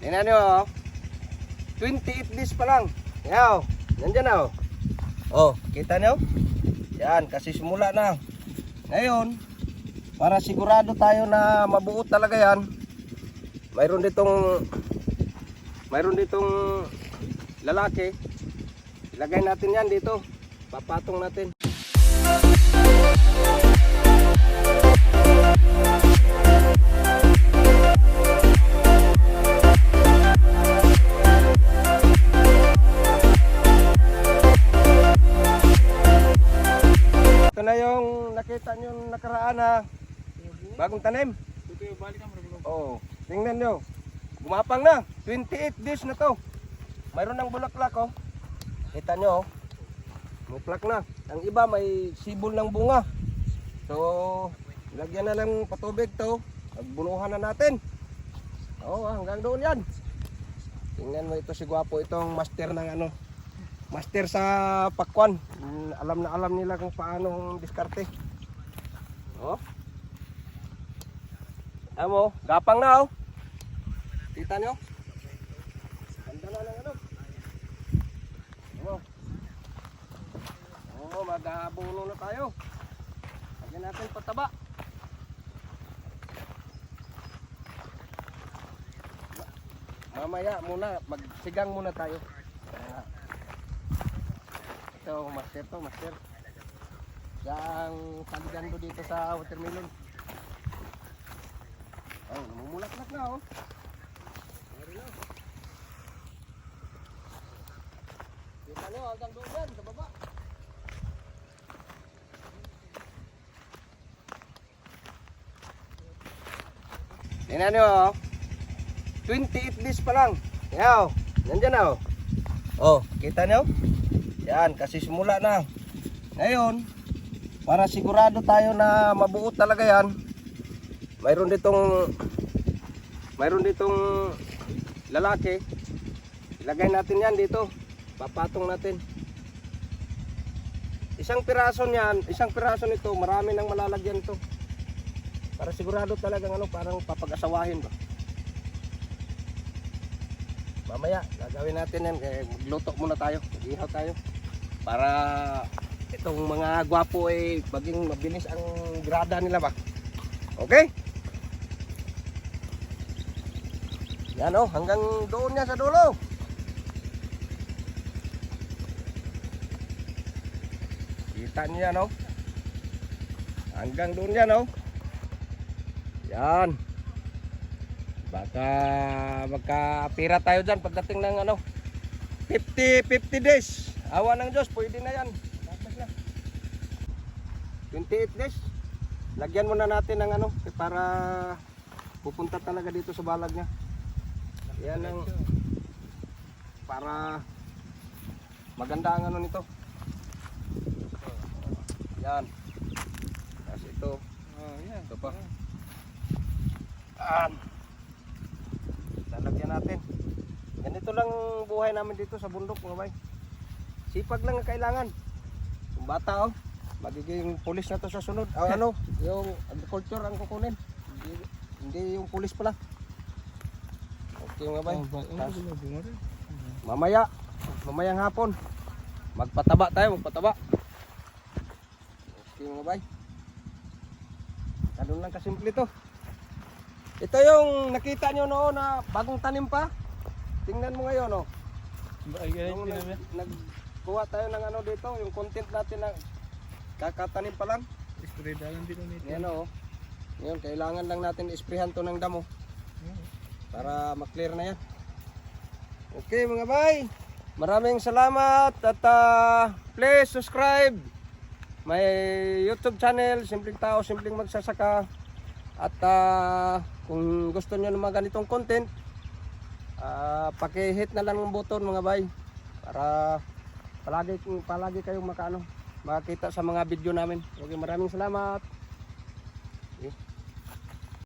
Tingnan nyo, oh. 28 days pa lang. Yan, nandyan na, oh. Oh, kita nyo? Yan, kasi simula na. Ngayon, para sigurado tayo na mabuo talaga yan, mayroon ditong lalaki. Ilagay natin yan dito. Papatong natin. Ito na yung nakita nyo nakaraan na bagong tanim. Oh, tingnan nyo. Gumapang na. 28 days na to. Mayroon ng bulaklak, oh. Kita nyo, oh. Bulaklak na. Ang iba may sibol ng bunga. So, lagyan na lang patubig to. Agbunuhan na natin. Oh, hanggang doon yan. Tingnan mo ito si Gwapo. Itong master ng ano. Master sa pakwan. Alam na alam nila kung paano diskarte. Oh. Amo, gapang na, oh. Kita nyo? Ganda na lang ano. Oh, maghabuno na tayo. Lagyan natin pataba. Mamaya muna, magsigang muna tayo. Ito, master to, master. Yang paligando dito sa watermelon. Oh, namumulak-lak na, oh. Kita nyo, hanggang doon yan, sa baba. Tingnan nyo, oh. 28 days pa lang. Yan, nandyan na, oh. Oh, kita nyo? Yan, kasi simula na. Ngayon, para sigurado tayo na mabuo talaga yan, mayroon ditong lalaki. Ilagay natin yan dito. Papatong natin. Isang piraso nito, marami nang malalagyan to. Para sigurado talagang ano, parang papag-asawahin ba. Mamaya, gagawin natin yan. Kaya magluto muna tayo. Mag-ihaw tayo. Para itong mga gwapo ay maging mabilis ang grada nila ba. Okay? Yan oh, hanggang doon niya sa dulo. Kita niyo yan oh. Hanggang doon yan oh. Yan. Baka magkapira tayo dyan pagdating ng ano 50 days. Awa ng Diyos, pwede na yan. 28 days. Lagyan muna natin ng ano para pupunta talaga dito sa balag niya. Yan ang para maganda ang ano nito. Yan. Kasi ito. Oh, yan. Ito pa. Lalagyan natin. Ganito lang buhay namin dito sa bundok, mga bay. Sipag lang ang kailangan. Yung bata, oh, magiging pulis na to sa sunod. Ano, yung agriculture ang kukunin. Hindi yung pulis pala. Okay, mga bay. Mamayang hapon. Magpataba tayo, magpataba. Okay, mga bay. Ganun lang kasimple to. Ito yung nakita nyo noon na bagong tanim pa. Tingnan mo ngayon, oh. Yung nagkuha tayo ng ano dito, yung content natin na kakatanim pa lang. Yan, oh. Ngayon, kailangan lang natin isprehan to ng damo. Para maklear na yan. Okay, mga bay. Maraming salamat at please subscribe my YouTube channel, Simpleng Tao, Simpleng Magsasaka. At kung gusto niyo ng mga ganitong content, paki-hit na lang ng button, mga bay, para palagi kayong makita sa mga video namin. Okay, maraming salamat.